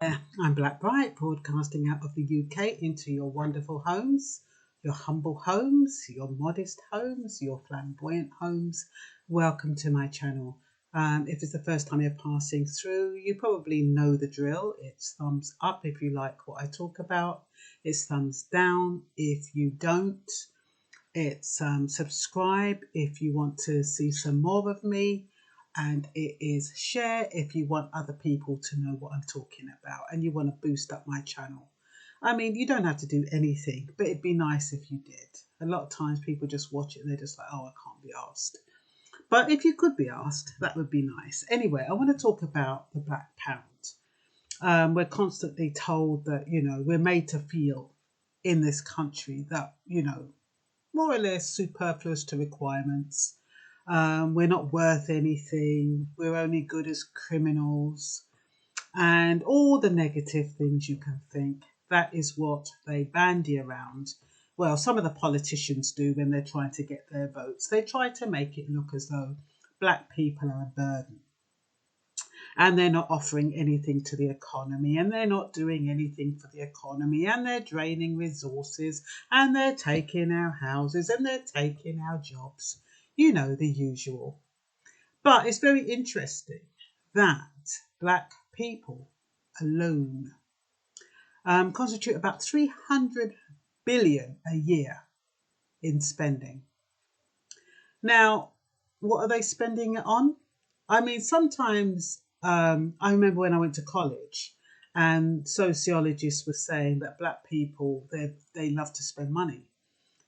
I'm Blackbright, broadcasting out of the UK into your wonderful homes, your humble homes, your modest homes, your flamboyant homes. Welcome to my channel. If it's the first time you're passing through, you probably know the drill. It's thumbs up if you like what I talk about. It's thumbs down if you don't. It's subscribe if you want to see some more of me, and it is share if you want other people to know what I'm talking about and you want to boost up my channel. I mean, you don't have to do anything, but it'd be nice if you did. A lot of times people just watch it and they're just like, oh, I can't be asked. But if you could be asked, that would be nice. Anyway, I want to talk about the Black Pant. We're constantly told that, we're made to feel in this country that, more or less superfluous to requirements. We're not worth anything. We're only good as criminals. And all the negative things you can think. That is what they bandy around. Well, some of the politicians do when they're trying to get their votes. They try to make it look as though black people are a burden, and they're not offering anything to the economy, and they're not doing anything for the economy, and they're draining resources, and they're taking our houses, and they're taking our jobs. You know, the usual. But it's very interesting that black people alone constitute about 300 billion a year in spending. Now, what are they spending it on? I mean, sometimes I remember when I went to college, and sociologists were saying that black people they love to spend money,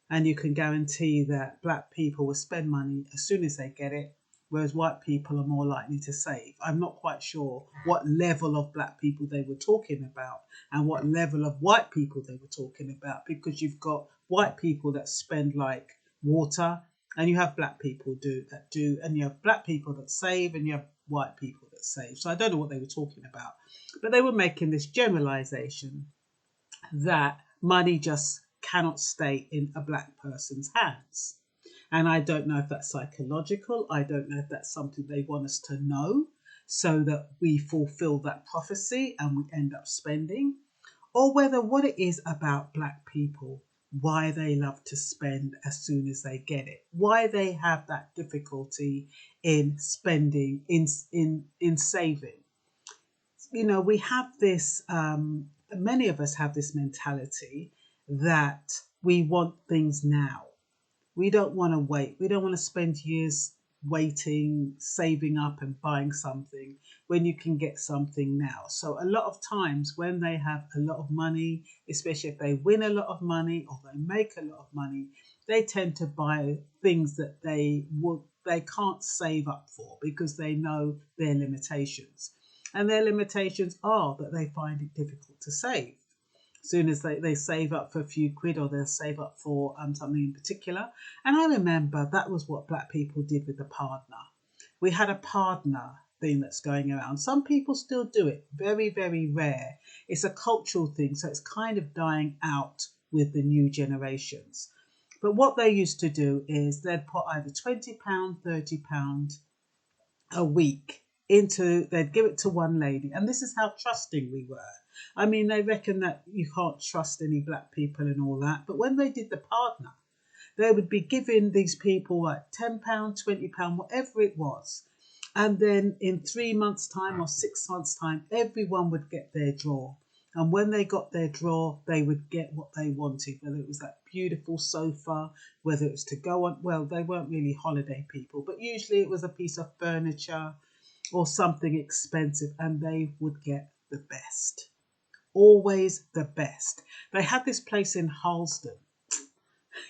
and you can guarantee that black people will spend money as soon as they get it, whereas white people are more likely to save. I'm not quite sure what level of black people they were talking about and what level of white people they were talking about, because you've got white people that spend like water, and you have black people do, and you have black people that save, and you have white people that save. So I don't know what they were talking about, but they were making this generalization that money just cannot stay in a black person's hands. And I don't know if that's psychological. I don't know if that's something they want us to know so that we fulfill that prophecy and we end up spending, or whether what it is about black people, why they love to spend as soon as they get it, why they have that difficulty in spending, in saving. We have this, many of us have this mentality that we want things now. We don't want to wait. We don't want to spend years waiting, saving up and buying something when you can get something now. So a lot of times when they have a lot of money, especially if they win a lot of money or they make a lot of money, they tend to buy things that they can't save up for because they know their limitations. And their limitations are that they find it difficult to save. As soon as they save up for a few quid, or they'll save up for something in particular. And I remember that was what black people did with the partner. We had a partner thing that's going around. Some people still do it. Very, very rare. It's a cultural thing, so it's kind of dying out with the new generations. But what they used to do is they'd put either £20, £30 a week they'd give it to one lady, and this is how trusting we were. I mean, they reckon that you can't trust any black people and all that, but when they did the partner, they would be giving these people like £10, £20, whatever it was, and then in 3 months' time or 6 months' time, everyone would get their draw. And when they got their draw, they would get what they wanted, whether it was that beautiful sofa, whether it was to go on, well, they weren't really holiday people, but usually it was a piece of furniture or something expensive, and they would get the best. Always the best. They had this place in Harlesden.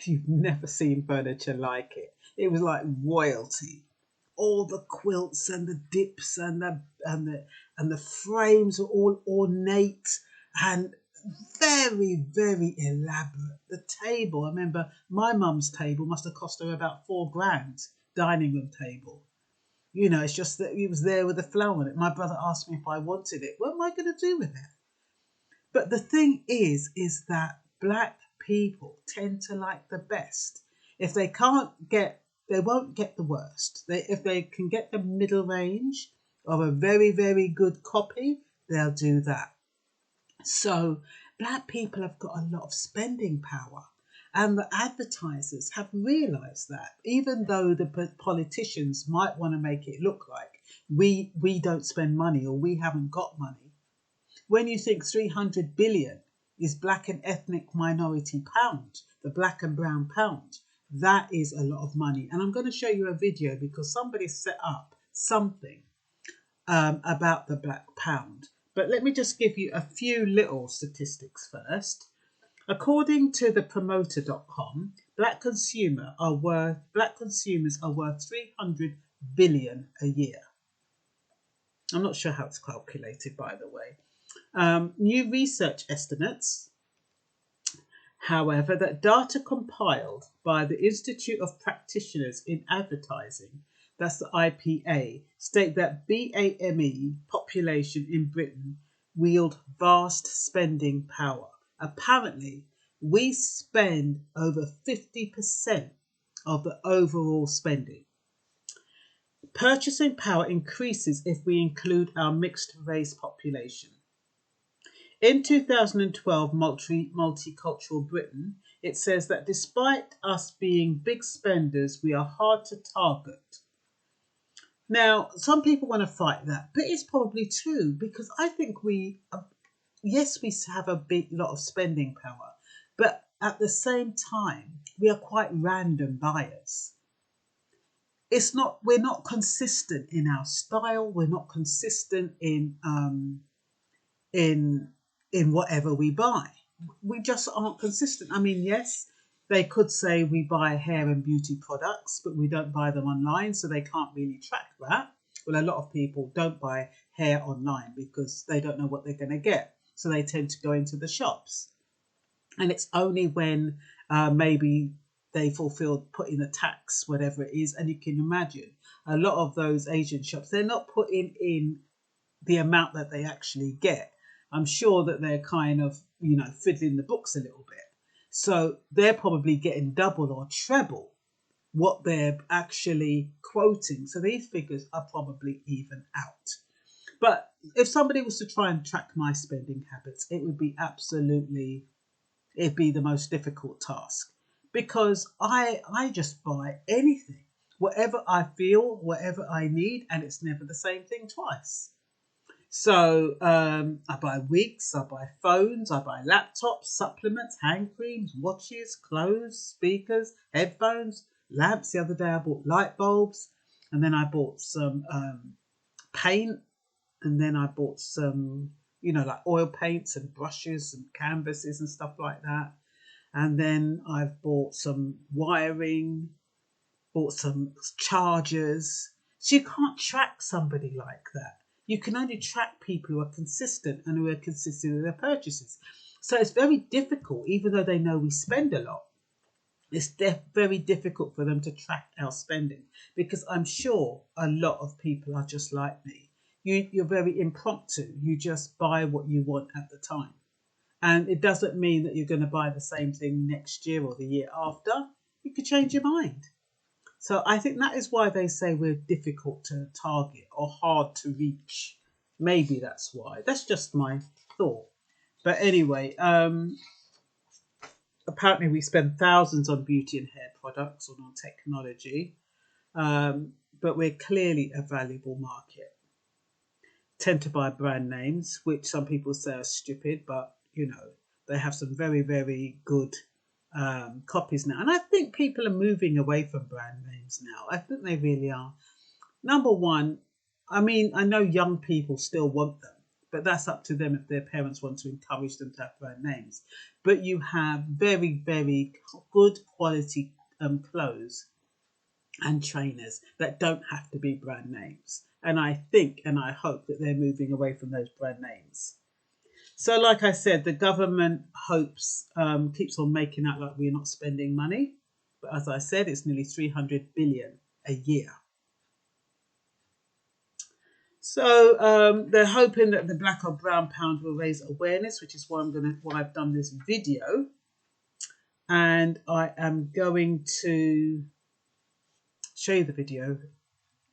You've never seen furniture like it. It was like royalty. All the quilts and the dips and the frames were all ornate and very, very elaborate. The table, I remember my mum's table must have cost her about £4, dining room table. It's just that it was there with a flower on it. My brother asked me if I wanted it. What am I going to do with it? But the thing is that black people tend to like the best. If they can't get, they won't get the worst. If they can get the middle range of a very, very good copy, they'll do that. So black people have got a lot of spending power. And the advertisers have realised that, even though the politicians might want to make it look like we don't spend money or we haven't got money, when you think 300 billion is black and ethnic minority pound, the black and brown pound, that is a lot of money. And I'm going to show you a video because somebody set up something about the black pound. But let me just give you a few little statistics first. According to the promoter.com, black consumers are worth 300 billion a year. I'm not sure how it's calculated, by the way. New research estimates, however, that data compiled by the Institute of Practitioners in Advertising, that's the IPA, state that BAME population in Britain wield vast spending power. Apparently, we spend over 50% of the overall spending. Purchasing power increases if we include our mixed race population. In 2012 Multicultural Britain, it says that despite us being big spenders, we are hard to target. Now, some people want to fight that, but it's probably true because I think yes, we have a big lot of spending power, but at the same time, we are quite random buyers. We're not consistent in our style. We're not consistent in whatever we buy. We just aren't consistent. I mean, yes, they could say we buy hair and beauty products, but we don't buy them online, so they can't really track that. Well, a lot of people don't buy hair online because they don't know what they're going to get, so they tend to go into the shops. And it's only when maybe they fulfilled putting a tax, whatever it is, and you can imagine a lot of those Asian shops, they're not putting in the amount that they actually get. I'm sure that they're kind of, fiddling the books a little bit. So they're probably getting double or treble what they're actually quoting. So these figures are probably even out. But if somebody was to try and track my spending habits, it'd be the most difficult task because I just buy anything, whatever I feel, whatever I need, and it's never the same thing twice. So I buy wigs, I buy phones, I buy laptops, supplements, hand creams, watches, clothes, speakers, headphones, lamps. The other day I bought light bulbs, and then I bought some paint, and then I bought some, like oil paints and brushes and canvases and stuff like that. And then I've bought some wiring, bought some chargers. So you can't track somebody like that. You can only track people who are consistent and who are consistent with their purchases. So it's very difficult, even though they know we spend a lot. It's very difficult for them to track our spending because I'm sure a lot of people are just like me. You're very impromptu. You just buy what you want at the time. And it doesn't mean that you're going to buy the same thing next year or the year after. You could change your mind. So I think that is why they say we're difficult to target or hard to reach. Maybe that's why. That's just my thought. But anyway, apparently we spend thousands on beauty and hair products or on technology. But we're clearly a valuable market. Tend to buy brand names, which some people say are stupid, but they have some very, very good copies now. And I think people are moving away from brand names now. I think they really are. Number one, I mean, I know young people still want them, but that's up to them if their parents want to encourage them to have brand names. But you have very, very good quality clothes and trainers that don't have to be brand names. And I think and I hope that they're moving away from those brand names. So like I said, the government keeps on making out like we're not spending money. But as I said, it's nearly 300 billion a year. So they're hoping that the black or brown pound will raise awareness, which is why I've done this video. And I am going to show you the video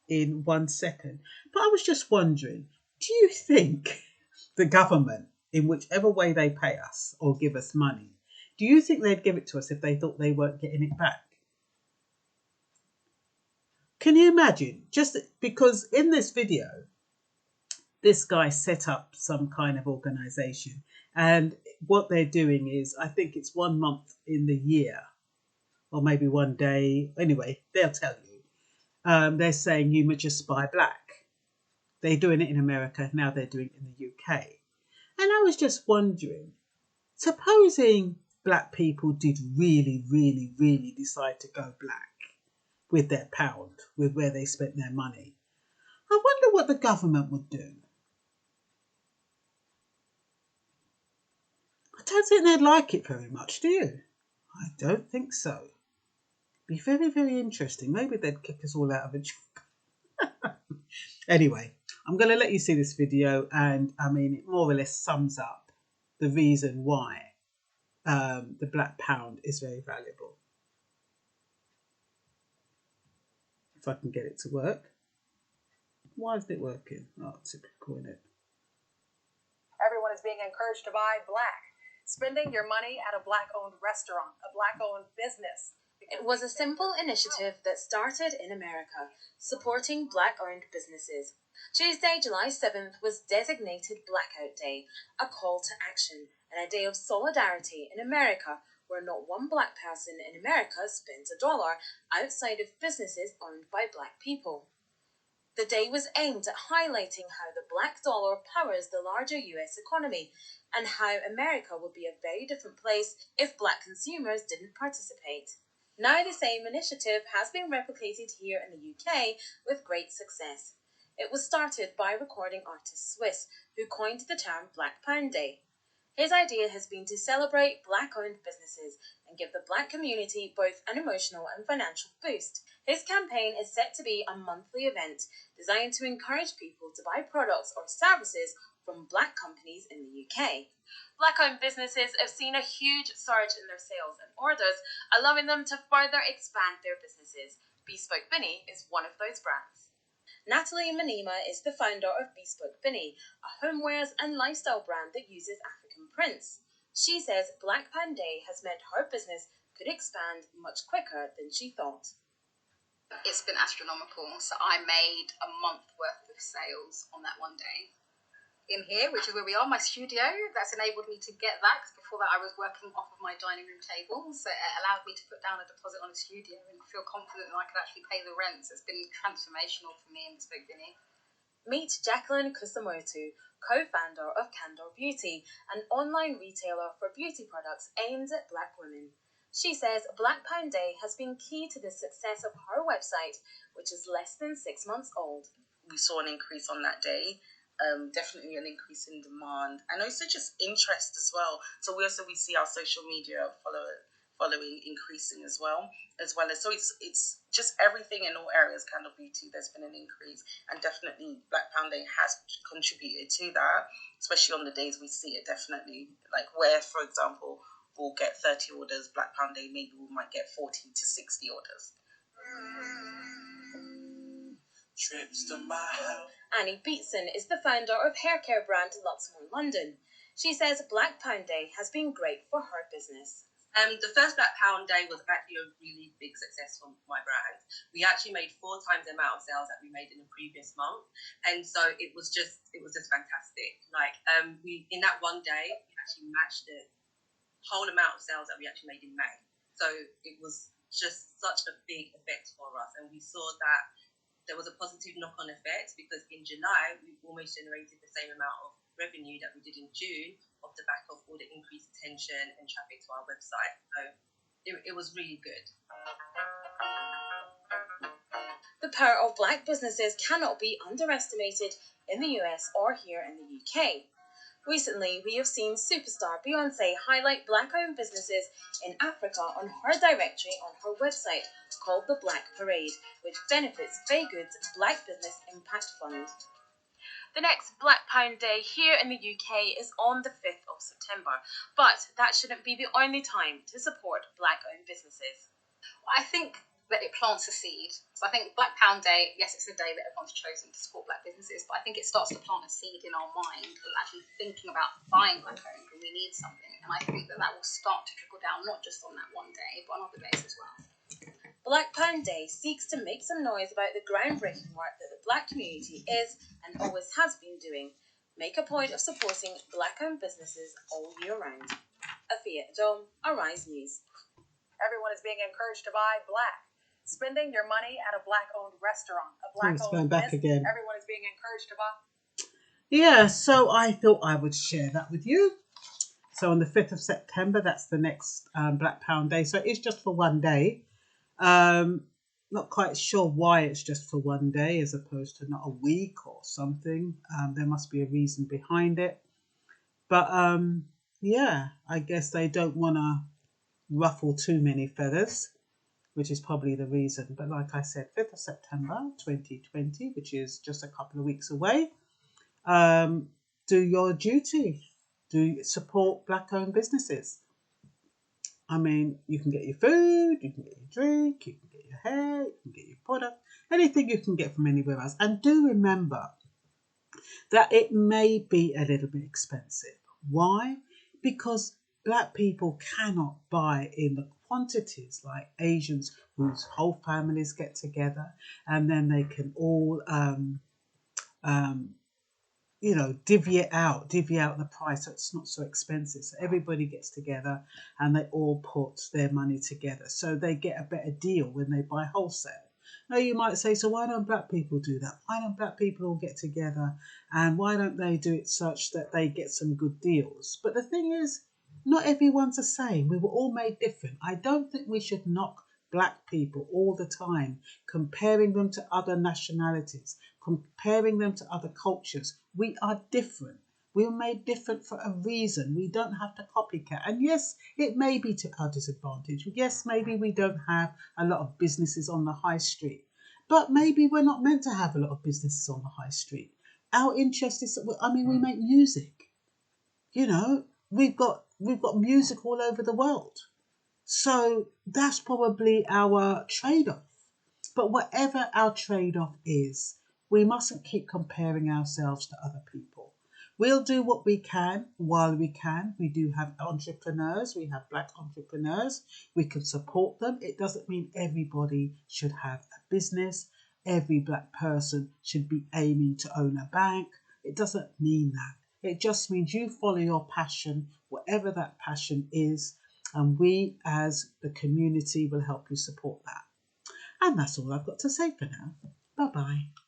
in 1 second. But I was just wondering, do you think the government in whichever way they pay us or give us money, do you think they'd give it to us if they thought they weren't getting it back? Can you imagine? Just because in this video, this guy set up some kind of organization, and what they're doing is, I think it's 1 month in the year, or maybe one day. Anyway, they'll tell you. They're saying you must just buy black. They're doing it in America, now they're doing it in the UK. And I was just wondering, supposing black people did really, really, really decide to go black with their pound, with where they spent their money, I wonder what the government would do. I don't think they'd like it very much, do you? I don't think so. Be very, very interesting. Maybe they'd kick us all out of a job. Anyway, I'm going to let you see this video, and I mean, it more or less sums up the reason why the black pound is very valuable. If I can get it to work. Why isn't it working? Oh, typical, isn't it? Everyone is being encouraged to buy black. Spending your money at a black-owned restaurant, a black-owned business. It was a simple initiative that started in America, supporting black-owned businesses. Tuesday, July 7th was designated Blackout Day, a call to action, and a day of solidarity in America where not one black person in America spends $1 outside of businesses owned by black people. The day was aimed at highlighting how the black dollar powers the larger US economy and how America would be a very different place if black consumers didn't participate. Now the same initiative has been replicated here in the UK with great success. It was started by recording artist Swiss, who coined the term Black Pant Day. His idea has been to celebrate black-owned businesses and give the black community both an emotional and financial boost. His campaign is set to be a monthly event designed to encourage people to buy products or services from black companies in the UK. Black-owned businesses have seen a huge surge in their sales and orders, allowing them to further expand their businesses. Bespoke Binny is one of those brands. Natalie Manima is the founder of Bespoke Binny, a homewares and lifestyle brand that uses African prints. She says Black Pant Day has meant her business could expand much quicker than she thought. It's been astronomical, so I made a month worth of sales on that one day. In here, which is where we are, my studio, that's enabled me to get that, because before that I was working off of my dining room table, so it allowed me to put down a deposit on a studio and feel confident that I could actually pay the rent. So it's been transformational for me in Bespoke Binny. Meet Jacqueline Kusamoto, co-founder of Candor Beauty, an online retailer for beauty products aimed at black women. She says Black Pant Day has been key to the success of her website, which is less than 6 months old. We saw an increase on that day. Definitely an increase in demand, and also just interest as well. So we see our social media following increasing as well as so it's just everything in all areas. Candle Beauty, there's been an increase, and definitely Black Pound Day has contributed to that, especially on the days we see it. Definitely, like where, for example, we'll get 30 orders, Black Pound Day maybe we might get 40 to 60 orders. Trips to my house. Annie Beatson is the founder of hair care brand Luxmore London. She says Black Pound Day has been great for her business. The first Black Pound Day was actually a really big success for my brand. We actually made 4 times the amount of sales that we made in the previous month, and so it was just fantastic. Like we in that one day we actually matched the whole amount of sales that we actually made in May. So it was just such a big effect for us, and we saw that there was a positive knock-on effect, because in July we almost generated the same amount of revenue that we did in June off the back of all the increased attention and traffic to our website. So it was really good. The power of black businesses cannot be underestimated in the US or here in the UK. Recently, we have seen superstar Beyonce highlight black-owned businesses in Africa on her directory on her website called the Black Parade, which benefits Baygood's Black Business Impact Fund. The next Black Pound Day here in the UK is on the 5th of September, but that shouldn't be the only time to support black-owned businesses. I think that it plants a seed. So I think Black Pound Day, yes, it's a day that everyone's chosen to support black businesses, but I think it starts to plant a seed in our mind of actually thinking about buying black owned when we need something. And I think that will start to trickle down, not just on that one day, but on other days as well. Black Pant Day seeks to make some noise about the groundbreaking work that the black community is and always has been doing. Make a point of supporting black-owned businesses all year round. Afia Dome, Arise News. Everyone is being encouraged to buy black. Spending your money at a black-owned restaurant, a It's going black-owned back business. again. Everyone is being encouraged to buy. Yeah, so I thought I would share that with you. So on the 5th of September, that's the next Black Pound Day. So it's just for one day. Not quite sure why it's just for one day as opposed to not a week or something. There must be a reason behind it. But yeah, I guess they don't want to ruffle too many feathers, which is probably the reason. But like I said, 5th of September 2020, which is just a couple of weeks away, do your duty. Do support black-owned businesses. I mean, you can get your food, you can get your drink, you can get your hair, you can get your product, anything you can get from anywhere else. And do remember that it may be a little bit expensive. Why? Because black people cannot buy in the quantities like Asians whose whole families get together and then they can all divvy out the price so it's not so expensive. So everybody gets together and they all put their money together. So they get a better deal when they buy wholesale. Now you might say, so why don't black people do that? Why don't black people all get together and why don't they do it such that they get some good deals? But the thing is, not everyone's the same. We were all made different. I don't think we should knock black people all the time, comparing them to other nationalities, comparing them to other cultures. We are different. We were made different for a reason. We don't have to copycat. And yes, it may be to our disadvantage. Yes, maybe we don't have a lot of businesses on the high street. But maybe we're not meant to have a lot of businesses on the high street. Our interest is, we make music. We've got music all over the world. So that's probably our trade-off. But whatever our trade-off is, we mustn't keep comparing ourselves to other people. We'll do what we can while we can. We do have entrepreneurs. We have black entrepreneurs. We can support them. It doesn't mean everybody should have a business. Every black person should be aiming to own a bank. It doesn't mean that. It just means you follow your passion, whatever that passion is, and we as the community will help you support that. And that's all I've got to say for now. Bye-bye.